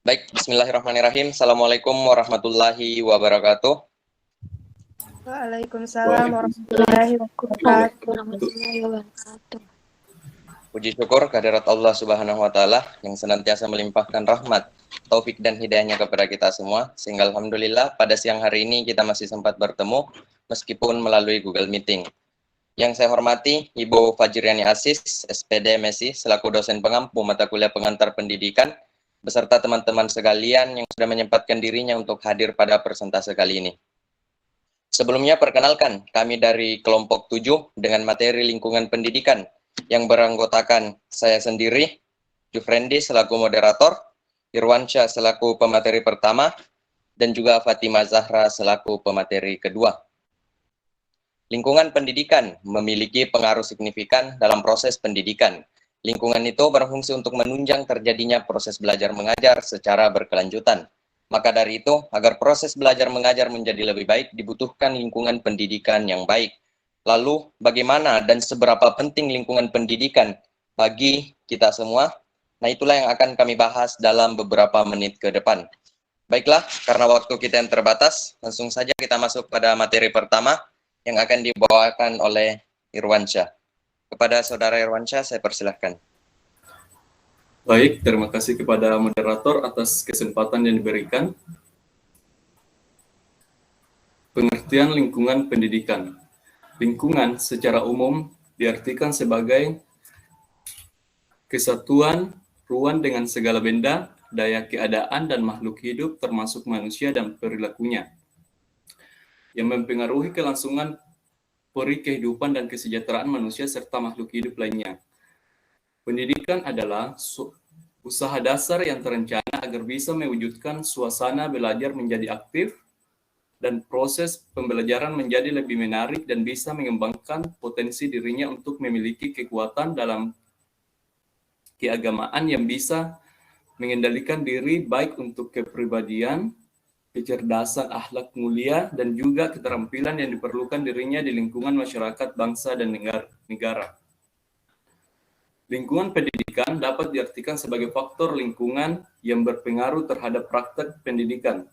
Baik, bismillahirrahmanirrahim. Assalamualaikum warahmatullahi wabarakatuh. Waalaikumsalam warahmatullahi wabarakatuh. Puji syukur kehadirat Allah Subhanahu wa taala yang senantiasa melimpahkan rahmat, taufik dan hidayahnya kepada kita semua, sehingga alhamdulillah pada siang hari ini kita masih sempat bertemu meskipun melalui Google Meeting. Yang saya hormati Ibu Fajriani Asis, SPD MSI, selaku dosen pengampu mata kuliah pengantar pendidikan, beserta teman-teman sekalian yang sudah menyempatkan dirinya untuk hadir pada presentase kali ini. Sebelumnya perkenalkan, kami dari kelompok 7 dengan materi lingkungan pendidikan yang beranggotakan saya sendiri, Jufrendi selaku moderator, Irwansyah selaku pemateri pertama, dan juga Fatimah Zahra selaku pemateri kedua. Lingkungan pendidikan memiliki pengaruh signifikan dalam proses pendidikan. Lingkungan itu berfungsi untuk menunjang terjadinya proses belajar mengajar secara berkelanjutan. Maka dari itu, agar proses belajar mengajar menjadi lebih baik, dibutuhkan lingkungan pendidikan yang baik. Lalu, bagaimana dan seberapa penting lingkungan pendidikan bagi kita semua? Nah, itulah yang akan kami bahas dalam beberapa menit ke depan. Baiklah, karena waktu kita yang terbatas, langsung saja kita masuk pada materi pertama yang akan dibawakan oleh Irwansyah. Kepada Saudara Irwansyah, saya persilahkan. Baik, terima kasih kepada moderator atas kesempatan yang diberikan. Pengertian lingkungan pendidikan. Lingkungan secara umum diartikan sebagai kesatuan ruang dengan segala benda, daya keadaan, dan makhluk hidup termasuk manusia dan perilakunya, yang mempengaruhi kelangsungan peri kehidupan dan kesejahteraan manusia serta makhluk hidup lainnya. Pendidikan adalah usaha dasar yang terencana agar bisa mewujudkan suasana belajar menjadi aktif dan proses pembelajaran menjadi lebih menarik dan bisa mengembangkan potensi dirinya untuk memiliki kekuatan dalam keagamaan yang bisa mengendalikan diri baik untuk kepribadian, kecerdasan akhlak mulia, dan juga keterampilan yang diperlukan dirinya di lingkungan masyarakat, bangsa, dan negara. Lingkungan pendidikan dapat diartikan sebagai faktor lingkungan yang berpengaruh terhadap praktek pendidikan.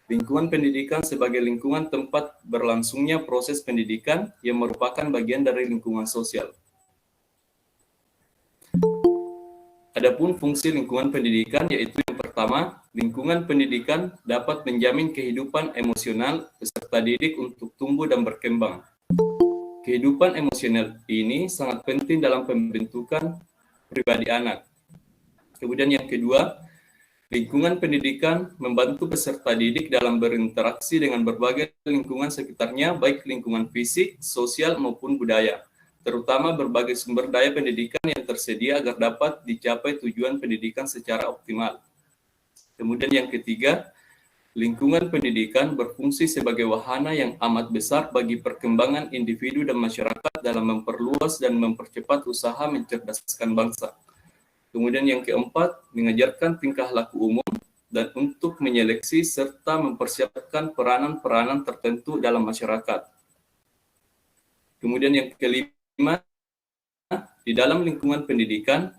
Lingkungan pendidikan sebagai lingkungan tempat berlangsungnya proses pendidikan yang merupakan bagian dari lingkungan sosial. Adapun fungsi lingkungan pendidikan yaitu yang pertama, lingkungan pendidikan dapat menjamin kehidupan emosional peserta didik untuk tumbuh dan berkembang. Kehidupan emosional ini sangat penting dalam pembentukan pribadi anak. Kemudian yang kedua, lingkungan pendidikan membantu peserta didik dalam berinteraksi dengan berbagai lingkungan sekitarnya, baik lingkungan fisik, sosial, maupun budaya, terutama berbagai sumber daya pendidikan yang tersedia agar dapat dicapai tujuan pendidikan secara optimal. Kemudian yang ketiga, lingkungan pendidikan berfungsi sebagai wahana yang amat besar bagi perkembangan individu dan masyarakat dalam memperluas dan mempercepat usaha mencerdaskan bangsa. Kemudian yang keempat, mengajarkan tingkah laku umum dan untuk menyeleksi serta mempersiapkan peranan-peranan tertentu dalam masyarakat. Kemudian yang kelima, di dalam lingkungan pendidikan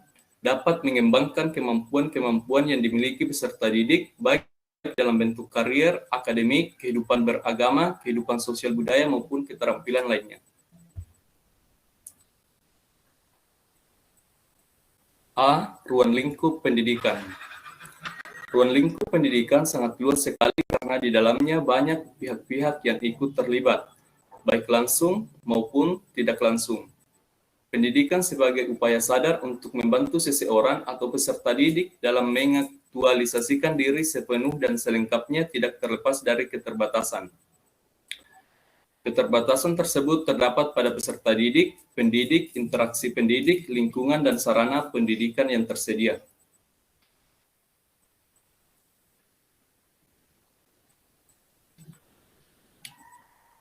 dapat mengembangkan kemampuan-kemampuan yang dimiliki peserta didik, baik dalam bentuk karier, akademik, kehidupan beragama, kehidupan sosial budaya, maupun keterampilan lainnya. A. Ruang lingkup pendidikan. Ruang lingkup pendidikan sangat luas sekali karena di dalamnya banyak pihak-pihak yang ikut terlibat, baik langsung maupun tidak langsung. Pendidikan sebagai upaya sadar untuk membantu seseorang atau peserta didik dalam mengaktualisasikan diri sepenuh dan selengkapnya tidak terlepas dari keterbatasan. Keterbatasan tersebut terdapat pada peserta didik, pendidik, interaksi pendidik, lingkungan, dan sarana pendidikan yang tersedia.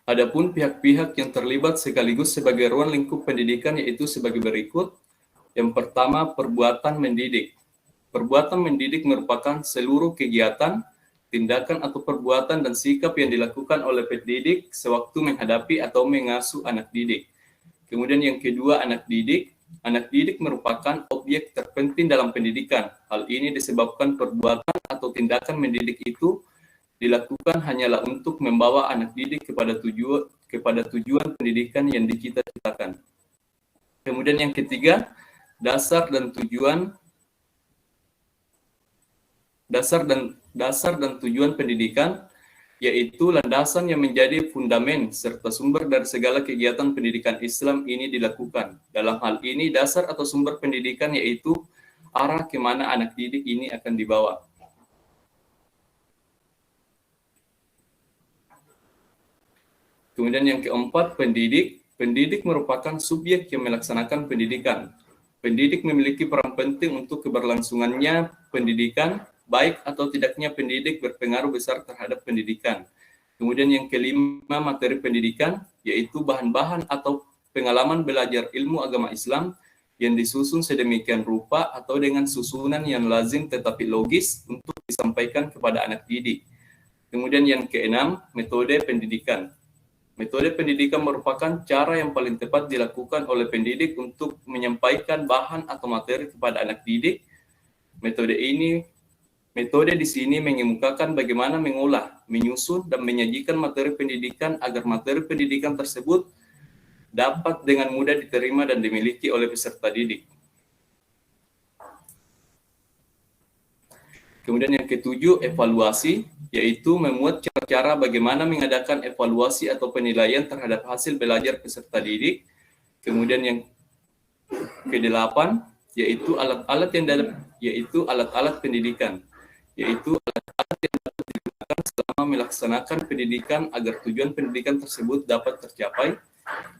Adapun pihak-pihak yang terlibat sekaligus sebagai ruang lingkup pendidikan yaitu sebagai berikut. Yang pertama, perbuatan mendidik. Perbuatan mendidik merupakan seluruh kegiatan, tindakan atau perbuatan dan sikap yang dilakukan oleh pendidik sewaktu menghadapi atau mengasuh anak didik. Kemudian yang kedua, anak didik. Anak didik merupakan objek terpenting dalam pendidikan. Hal ini disebabkan perbuatan atau atau tindakan mendidik itu dilakukan hanyalah untuk membawa anak didik kepada tujuan pendidikan yang dicita-citakan. Kemudian yang ketiga, dasar dan tujuan pendidikan, yaitu landasan yang menjadi fundamen serta sumber dari segala kegiatan pendidikan Islam ini dilakukan. Dalam hal ini, dasar atau sumber pendidikan yaitu arah kemana anak didik ini akan dibawa. Kemudian yang keempat, pendidik. Pendidik merupakan subjek yang melaksanakan pendidikan. Pendidik memiliki peran penting untuk keberlangsungannya pendidikan, baik atau tidaknya pendidik berpengaruh besar terhadap pendidikan. Kemudian yang kelima, materi pendidikan, yaitu bahan-bahan atau pengalaman belajar ilmu agama Islam yang disusun sedemikian rupa atau dengan susunan yang lazim tetapi logis untuk disampaikan kepada anak didik. Kemudian yang keenam, metode pendidikan. Metode pendidikan merupakan cara yang paling tepat dilakukan oleh pendidik untuk menyampaikan bahan atau materi kepada anak didik. Metode di sini mengemukakan bagaimana mengolah, menyusun, dan menyajikan materi pendidikan agar materi pendidikan tersebut dapat dengan mudah diterima dan dimiliki oleh peserta didik. Kemudian yang ketujuh, evaluasi, yaitu memuat cara-cara bagaimana mengadakan evaluasi atau penilaian terhadap hasil belajar peserta didik. Kemudian yang kedelapan, yaitu alat-alat pendidikan, yaitu alat-alat yang dapat digunakan selama melaksanakan pendidikan agar tujuan pendidikan tersebut dapat tercapai.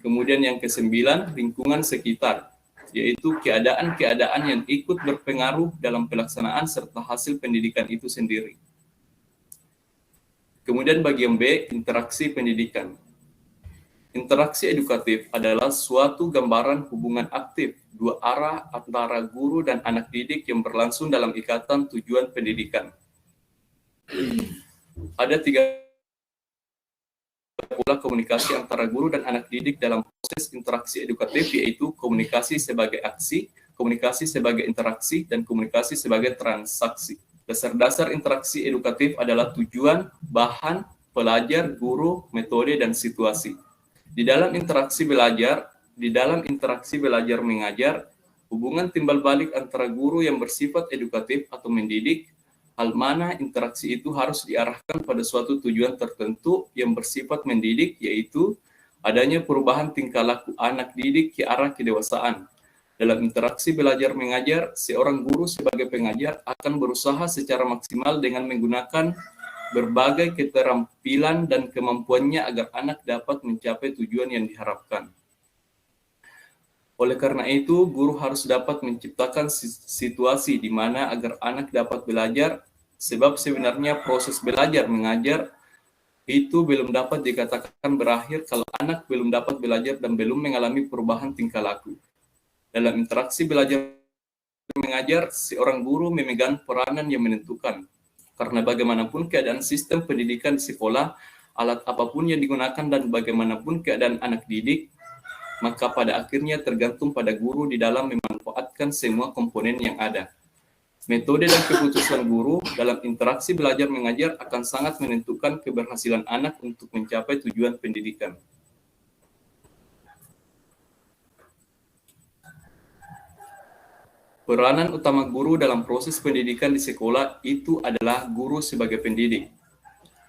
Kemudian yang kesembilan, lingkungan sekitar, yaitu keadaan-keadaan yang ikut berpengaruh dalam pelaksanaan serta hasil pendidikan itu sendiri. Kemudian bagian B, interaksi pendidikan. Interaksi edukatif adalah suatu gambaran hubungan aktif dua arah antara guru dan anak didik yang berlangsung dalam ikatan tujuan pendidikan. Ada tiga pola komunikasi antara guru dan anak didik dalam proses interaksi edukatif, yaitu komunikasi sebagai aksi, komunikasi sebagai interaksi, dan komunikasi sebagai transaksi. Dasar-dasar interaksi edukatif adalah tujuan, bahan, pelajar, guru, metode, dan situasi. Di dalam interaksi belajar mengajar, hubungan timbal balik antara guru yang bersifat edukatif atau mendidik, hal mana interaksi itu harus diarahkan pada suatu tujuan tertentu yang bersifat mendidik, yaitu adanya perubahan tingkah laku anak didik ke arah kedewasaan. Dalam interaksi belajar mengajar, seorang guru sebagai pengajar akan berusaha secara maksimal dengan menggunakan berbagai keterampilan dan kemampuannya agar anak dapat mencapai tujuan yang diharapkan. Oleh karena itu, guru harus dapat menciptakan situasi di mana agar anak dapat belajar, sebab sebenarnya proses belajar mengajar itu belum dapat dikatakan berakhir kalau anak belum dapat belajar dan belum mengalami perubahan tingkah laku. Dalam interaksi belajar mengajar, seorang guru memegang peranan yang menentukan. Karena bagaimanapun keadaan sistem pendidikan di sekolah, alat apapun yang digunakan dan bagaimanapun keadaan anak didik, maka pada akhirnya tergantung pada guru di dalam memanfaatkan semua komponen yang ada. Metode dan keputusan guru dalam interaksi belajar mengajar akan sangat menentukan keberhasilan anak untuk mencapai tujuan pendidikan. Peranan utama guru dalam proses pendidikan di sekolah itu adalah guru sebagai pendidik,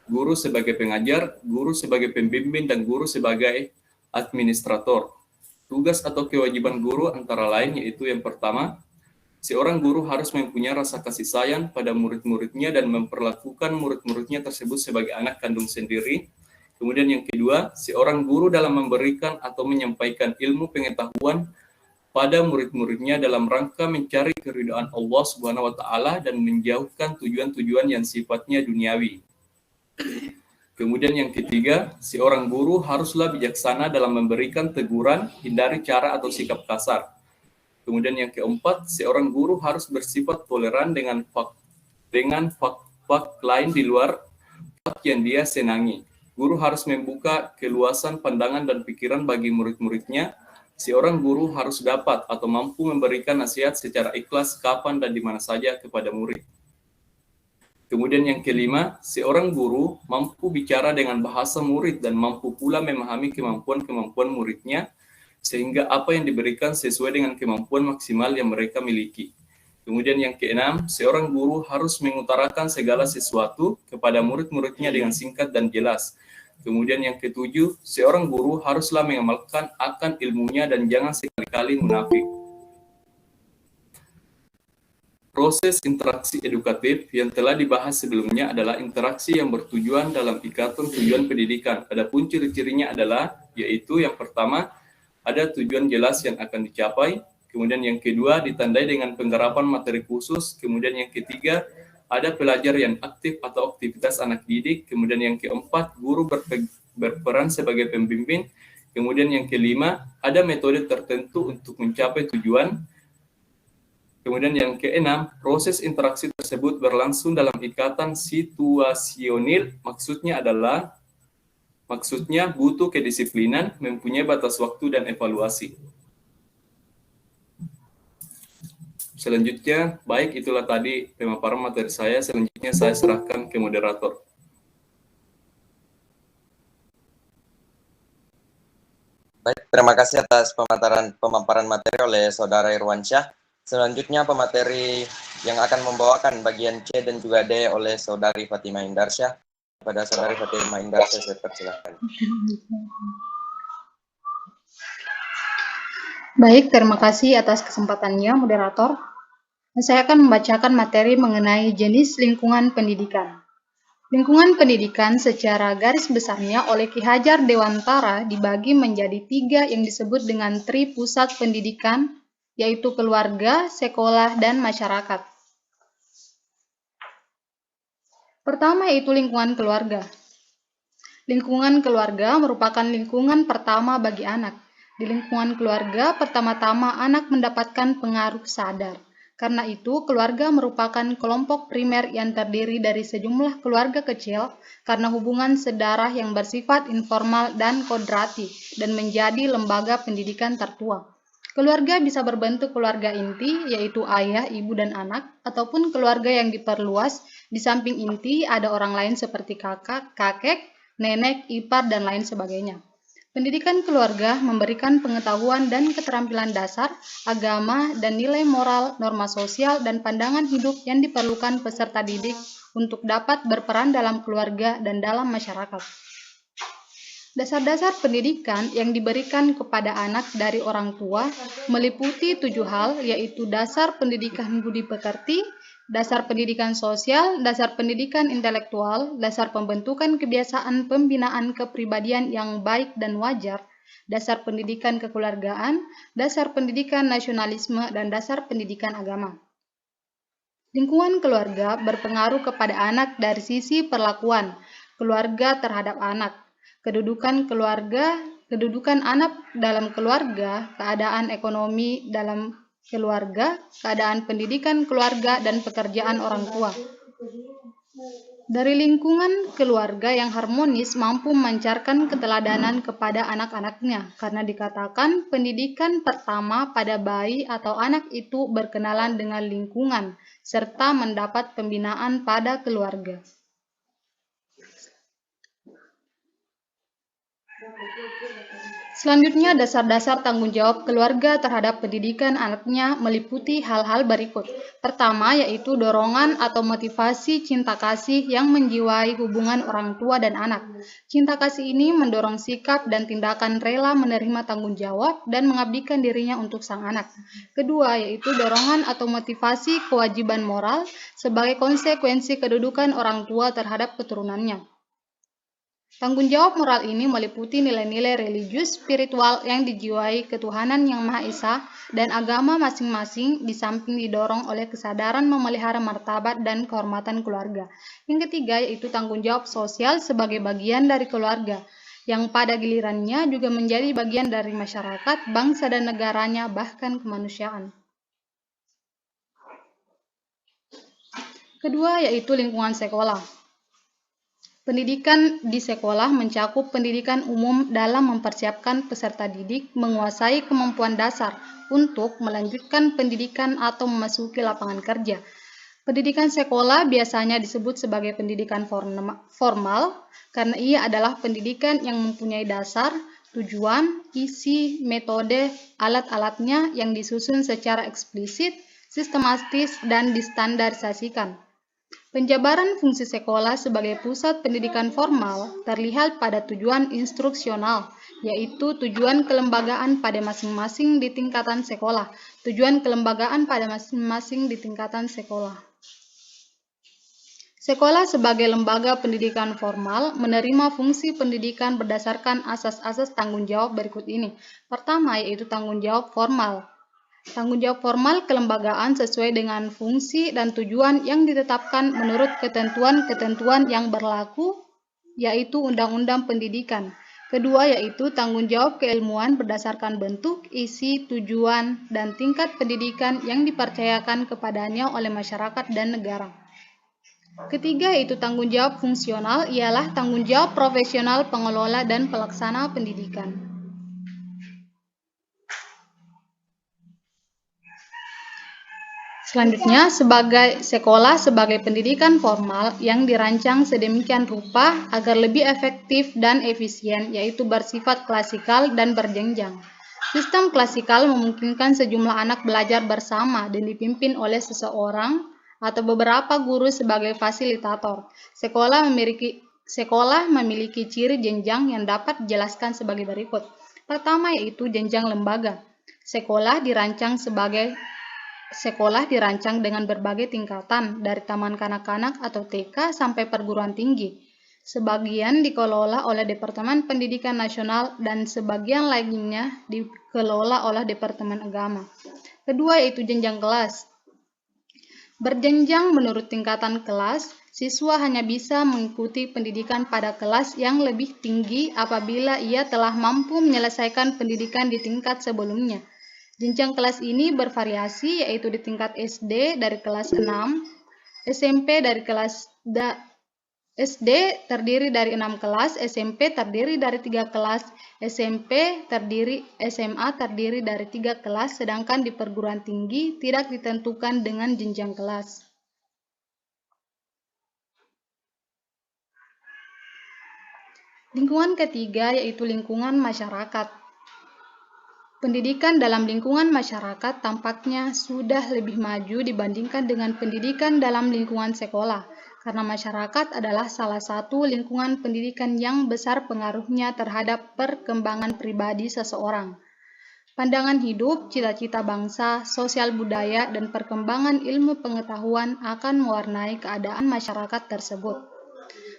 guru sebagai pengajar, guru sebagai pembimbing, dan guru sebagai administrator. Tugas atau kewajiban guru antara lain yaitu yang pertama, seorang guru harus mempunyai rasa kasih sayang pada murid-muridnya dan memperlakukan murid-muridnya tersebut sebagai anak kandung sendiri. Kemudian yang kedua, seorang guru dalam memberikan atau menyampaikan ilmu pengetahuan pada murid-muridnya dalam rangka mencari keridhaan Allah Subhanahu wa taala dan menjauhkan tujuan-tujuan yang sifatnya duniawi. Kemudian yang ketiga, seorang guru haruslah bijaksana dalam memberikan teguran, hindari cara atau sikap kasar. Kemudian yang keempat, seorang guru harus bersifat toleran dengan fak lain di luar fak yang dia senangi. Guru harus membuka keluasan pandangan dan pikiran bagi murid-muridnya. Seorang guru harus dapat atau mampu memberikan nasihat secara ikhlas kapan dan di mana saja kepada murid. Kemudian yang kelima, seorang guru mampu bicara dengan bahasa murid dan mampu pula memahami kemampuan-kemampuan muridnya, sehingga apa yang diberikan sesuai dengan kemampuan maksimal yang mereka miliki. Kemudian yang keenam, seorang guru harus mengutarakan segala sesuatu kepada murid-muridnya dengan singkat dan jelas. Kemudian yang ketujuh, seorang guru haruslah mengamalkan akan ilmunya dan jangan sekali-kali munafik. Proses interaksi edukatif yang telah dibahas sebelumnya adalah interaksi yang bertujuan dalam ikatan tujuan pendidikan. Adapun ciri-cirinya adalah, yaitu yang pertama, ada tujuan jelas yang akan dicapai. Kemudian yang kedua, ditandai dengan penggarapan materi khusus. Kemudian yang ketiga, ada pelajar yang aktif atau aktivitas anak didik. Kemudian yang keempat, guru berperan sebagai pembimbing. Kemudian yang kelima, ada metode tertentu untuk mencapai tujuan. Kemudian yang keenam, proses interaksi tersebut berlangsung dalam ikatan situasional. Maksudnya butuh kedisiplinan, mempunyai batas waktu dan evaluasi. Selanjutnya, baik itulah tadi pemaparan materi saya. Selanjutnya saya serahkan ke moderator. Baik, terima kasih atas pemaparan materi oleh Saudara Irwansyah. Selanjutnya pemateri yang akan membawakan bagian C dan juga D oleh Saudari Fatimah Indarsyah. Kepada Saudari Fatimah Indarsyah, saya persilakan. Baik, terima kasih atas kesempatannya, moderator. Saya akan membacakan materi mengenai jenis lingkungan pendidikan. Lingkungan pendidikan secara garis besarnya oleh Ki Hajar Dewantara dibagi menjadi 3 yang disebut dengan tri pusat pendidikan, yaitu keluarga, sekolah, dan masyarakat. Pertama yaitu lingkungan keluarga. Lingkungan keluarga merupakan lingkungan pertama bagi anak. Di lingkungan keluarga, pertama-tama anak mendapatkan pengaruh sadar. Karena itu, keluarga merupakan kelompok primer yang terdiri dari sejumlah keluarga kecil karena hubungan sedarah yang bersifat informal dan kodrati dan menjadi lembaga pendidikan tertua. Keluarga bisa berbentuk keluarga inti, yaitu ayah, ibu, dan anak, ataupun keluarga yang diperluas. Di samping inti, ada orang lain seperti kakak, kakek, nenek, ipar, dan lain sebagainya. Pendidikan keluarga memberikan pengetahuan dan keterampilan dasar, agama, dan nilai moral, norma sosial, dan pandangan hidup yang diperlukan peserta didik untuk dapat berperan dalam keluarga dan dalam masyarakat. Dasar-dasar pendidikan yang diberikan kepada anak dari orang tua meliputi 7 hal, yaitu dasar pendidikan budi pekerti, dasar pendidikan sosial, dasar pendidikan intelektual, dasar pembentukan kebiasaan pembinaan kepribadian yang baik dan wajar, dasar pendidikan kekeluargaan, dasar pendidikan nasionalisme, dan dasar pendidikan agama. Lingkungan keluarga berpengaruh kepada anak dari sisi perlakuan keluarga terhadap anak, kedudukan keluarga, kedudukan anak dalam keluarga, keadaan ekonomi dalam keluarga, keadaan pendidikan keluarga, dan pekerjaan orang tua. Dari lingkungan keluarga yang harmonis mampu memancarkan keteladanan kepada anak-anaknya, karena dikatakan pendidikan pertama pada bayi atau anak itu berkenalan dengan lingkungan, serta mendapat pembinaan pada keluarga. Selanjutnya, dasar-dasar tanggung jawab keluarga terhadap pendidikan anaknya meliputi hal-hal berikut. Pertama, yaitu dorongan atau motivasi cinta kasih yang menjiwai hubungan orang tua dan anak. Cinta kasih ini mendorong sikap dan tindakan rela menerima tanggung jawab dan mengabdikan dirinya untuk sang anak. Kedua, yaitu dorongan atau motivasi kewajiban moral sebagai konsekuensi kedudukan orang tua terhadap keturunannya. Tanggung jawab moral ini meliputi nilai-nilai religius spiritual yang dijiwai ketuhanan yang Maha Esa dan agama masing-masing, di samping didorong oleh kesadaran memelihara martabat dan kehormatan keluarga. Yang ketiga yaitu tanggung jawab sosial sebagai bagian dari keluarga, yang pada gilirannya juga menjadi bagian dari masyarakat, bangsa dan negaranya, bahkan kemanusiaan. Kedua yaitu lingkungan sekolah. Pendidikan di sekolah mencakup pendidikan umum dalam mempersiapkan peserta didik menguasai kemampuan dasar untuk melanjutkan pendidikan atau memasuki lapangan kerja. Pendidikan sekolah biasanya disebut sebagai pendidikan formal karena ia adalah pendidikan yang mempunyai dasar, tujuan, isi, metode, alat-alatnya yang disusun secara eksplisit, sistematis, dan distandarisasikan. Penjabaran fungsi sekolah sebagai pusat pendidikan formal terlihat pada tujuan instruksional, yaitu tujuan kelembagaan pada masing-masing di tingkatan sekolah. Tujuan kelembagaan pada masing-masing di tingkatan sekolah. Sekolah sebagai lembaga pendidikan formal menerima fungsi pendidikan berdasarkan asas-asas tanggung jawab berikut ini. Pertama, yaitu tanggung jawab formal. Tanggung jawab formal kelembagaan sesuai dengan fungsi dan tujuan yang ditetapkan menurut ketentuan-ketentuan yang berlaku, yaitu Undang-Undang Pendidikan. Kedua, yaitu tanggung jawab keilmuan berdasarkan bentuk, isi, tujuan, dan tingkat pendidikan yang dipercayakan kepadanya oleh masyarakat dan negara. Ketiga, yaitu tanggung jawab fungsional, ialah tanggung jawab profesional pengelola dan pelaksana pendidikan. Selanjutnya, sekolah sebagai pendidikan formal yang dirancang sedemikian rupa agar lebih efektif dan efisien, yaitu bersifat klasikal dan berjenjang. Sistem klasikal memungkinkan sejumlah anak belajar bersama dan dipimpin oleh seseorang atau beberapa guru sebagai fasilitator. Sekolah memiliki ciri jenjang yang dapat dijelaskan sebagai berikut. Pertama, yaitu jenjang lembaga. Sekolah dirancang dengan berbagai tingkatan, dari taman kanak-kanak atau TK sampai perguruan tinggi. Sebagian dikelola oleh Departemen Pendidikan Nasional dan sebagian lainnya dikelola oleh Departemen Agama. Kedua, yaitu jenjang kelas. Berjenjang menurut tingkatan kelas, siswa hanya bisa mengikuti pendidikan pada kelas yang lebih tinggi apabila ia telah mampu menyelesaikan pendidikan di tingkat sebelumnya. Jenjang kelas ini bervariasi, yaitu di tingkat SD dari kelas 6, SMP dari kelas SD terdiri dari 6 kelas, SMP terdiri dari 3 kelas, SMA terdiri dari 3 kelas, sedangkan di perguruan tinggi tidak ditentukan dengan jenjang kelas. Lingkungan ketiga, yaitu lingkungan masyarakat. Pendidikan dalam lingkungan masyarakat tampaknya sudah lebih maju dibandingkan dengan pendidikan dalam lingkungan sekolah, karena masyarakat adalah salah satu lingkungan pendidikan yang besar pengaruhnya terhadap perkembangan pribadi seseorang. Pandangan hidup, cita-cita bangsa, sosial budaya, dan perkembangan ilmu pengetahuan akan mewarnai keadaan masyarakat tersebut.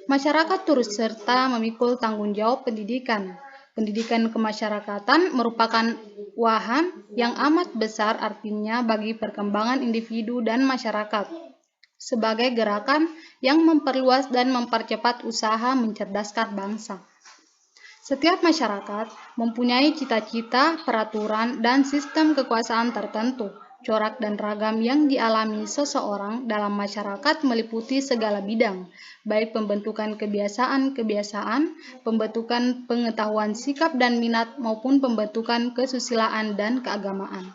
Masyarakat turut serta memikul tanggung jawab pendidikan. Pendidikan kemasyarakatan merupakan wahan yang amat besar artinya bagi perkembangan individu dan masyarakat, sebagai gerakan yang memperluas dan mempercepat usaha mencerdaskan bangsa. Setiap masyarakat mempunyai cita-cita, peraturan, dan sistem kekuasaan tertentu. Corak dan ragam yang dialami seseorang dalam masyarakat meliputi segala bidang, baik pembentukan kebiasaan-kebiasaan, pembentukan pengetahuan sikap dan minat, maupun pembentukan kesusilaan dan keagamaan.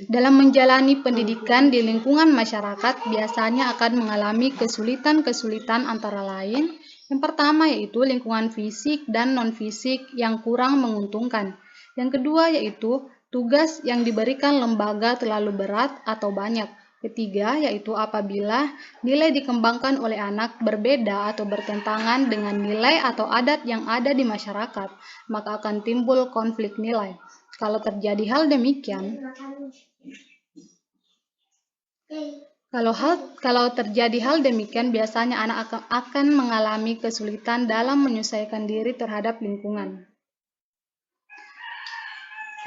Dalam menjalani pendidikan di lingkungan masyarakat biasanya akan mengalami kesulitan-kesulitan antara lain. Yang pertama, yaitu lingkungan fisik dan non-fisik yang kurang menguntungkan. Yang kedua, yaitu tugas yang diberikan lembaga terlalu berat atau banyak. Ketiga, yaitu apabila nilai dikembangkan oleh anak berbeda atau bertentangan dengan nilai atau adat yang ada di masyarakat, maka akan timbul konflik nilai. Kalau terjadi hal demikian, biasanya anak akan mengalami kesulitan dalam menyesuaikan diri terhadap lingkungan.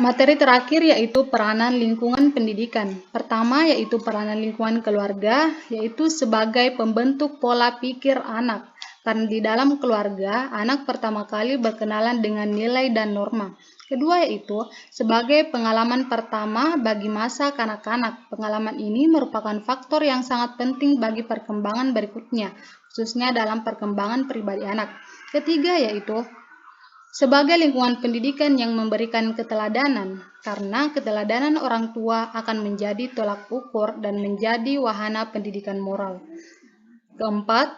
Materi terakhir yaitu peranan lingkungan pendidikan. Pertama, yaitu peranan lingkungan keluarga, yaitu sebagai pembentuk pola pikir anak. Karena di dalam keluarga, anak pertama kali berkenalan dengan nilai dan norma. Kedua, yaitu sebagai pengalaman pertama bagi masa kanak-kanak. Pengalaman ini merupakan faktor yang sangat penting bagi perkembangan berikutnya, khususnya dalam perkembangan pribadi anak. Ketiga, yaitu sebagai lingkungan pendidikan yang memberikan keteladanan, karena keteladanan orang tua akan menjadi tolak ukur dan menjadi wahana pendidikan moral. Keempat,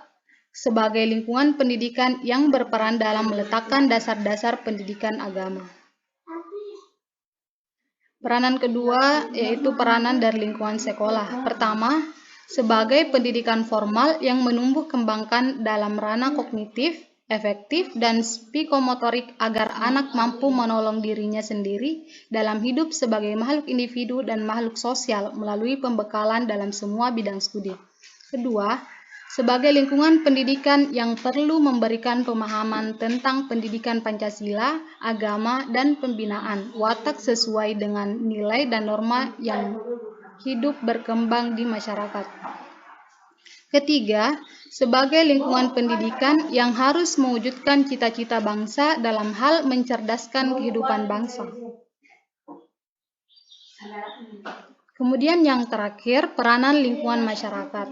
sebagai lingkungan pendidikan yang berperan dalam meletakkan dasar-dasar pendidikan agama. Peranan kedua yaitu peranan dari lingkungan sekolah. Pertama, sebagai pendidikan formal yang menumbuh kembangkan dalam ranah kognitif, efektif, dan psikomotorik agar anak mampu menolong dirinya sendiri dalam hidup sebagai makhluk individu dan makhluk sosial melalui pembekalan dalam semua bidang studi. Kedua, sebagai lingkungan pendidikan yang perlu memberikan pemahaman tentang pendidikan Pancasila, agama, dan pembinaan watak sesuai dengan nilai dan norma yang hidup berkembang di masyarakat. Ketiga, sebagai lingkungan pendidikan yang harus mewujudkan cita-cita bangsa dalam hal mencerdaskan kehidupan bangsa. Kemudian yang terakhir, peranan lingkungan masyarakat,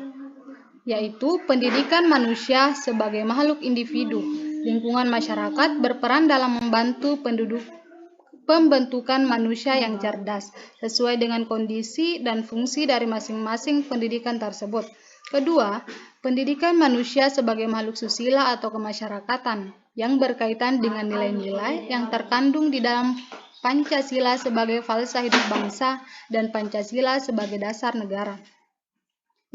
yaitu pendidikan manusia sebagai makhluk individu. Lingkungan masyarakat berperan dalam membantu pembentukan manusia yang cerdas, sesuai dengan kondisi dan fungsi dari masing-masing pendidikan tersebut. Kedua, pendidikan manusia sebagai makhluk susila atau kemasyarakatan, yang berkaitan dengan nilai-nilai yang terkandung di dalam Pancasila sebagai falsafah hidup bangsa dan Pancasila sebagai dasar negara.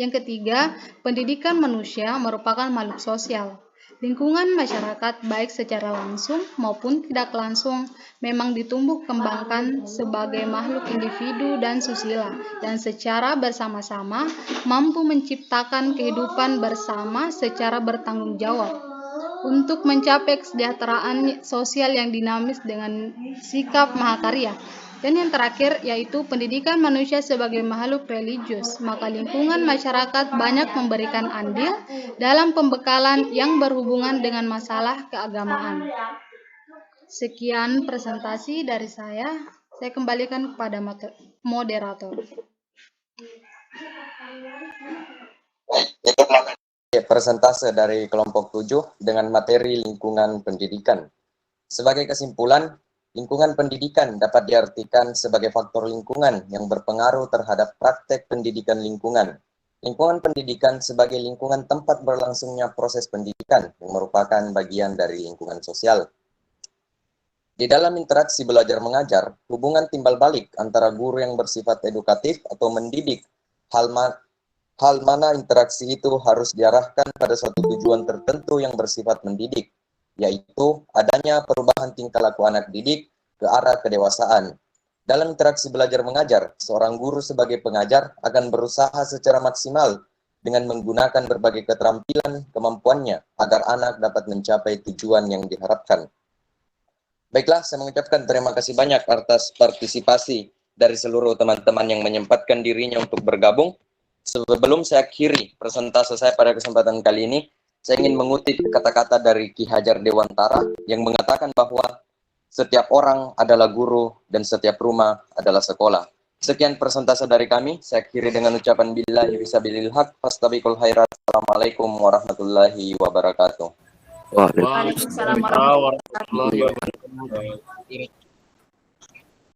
Yang ketiga, pendidikan manusia merupakan makhluk sosial. Lingkungan masyarakat baik secara langsung maupun tidak langsung memang ditumbuh kembangkan sebagai makhluk individu dan susila, dan secara bersama-sama mampu menciptakan kehidupan bersama secara bertanggung jawab untuk mencapai kesejahteraan sosial yang dinamis dengan sikap mahakarya. Dan yang terakhir yaitu pendidikan manusia sebagai makhluk religius, maka lingkungan masyarakat banyak memberikan andil dalam pembekalan yang berhubungan dengan masalah keagamaan. Sekian presentasi dari saya kembalikan kepada moderator. Persentase dari kelompok 7 dengan materi lingkungan pendidikan. Sebagai kesimpulan, lingkungan pendidikan dapat diartikan sebagai faktor lingkungan yang berpengaruh terhadap praktek pendidikan lingkungan. Lingkungan pendidikan sebagai lingkungan tempat berlangsungnya proses pendidikan yang merupakan bagian dari lingkungan sosial. Di dalam interaksi belajar mengajar, hubungan timbal balik antara guru yang bersifat edukatif atau mendidik, hal mana interaksi itu harus diarahkan pada suatu tujuan tertentu yang bersifat mendidik, yaitu adanya perubahan tingkah laku anak didik ke arah kedewasaan. Dalam interaksi belajar mengajar, seorang guru sebagai pengajar akan berusaha secara maksimal dengan menggunakan berbagai keterampilan kemampuannya agar anak dapat mencapai tujuan yang diharapkan. Baiklah, saya mengucapkan terima kasih banyak atas partisipasi dari seluruh teman-teman yang menyempatkan dirinya untuk bergabung. Sebelum saya akhiri presentase saya pada kesempatan kali ini, saya ingin mengutip kata-kata dari Ki Hajar Dewantara yang mengatakan bahwa setiap orang adalah guru dan setiap rumah adalah sekolah. Sekian presentase dari kami, saya akhiri dengan ucapan billahi fisabilil haq, fastabiqul khairat. Assalamualaikum warahmatullahi wabarakatuh. Waalaikumsalam warahmatullahi wabarakatuh.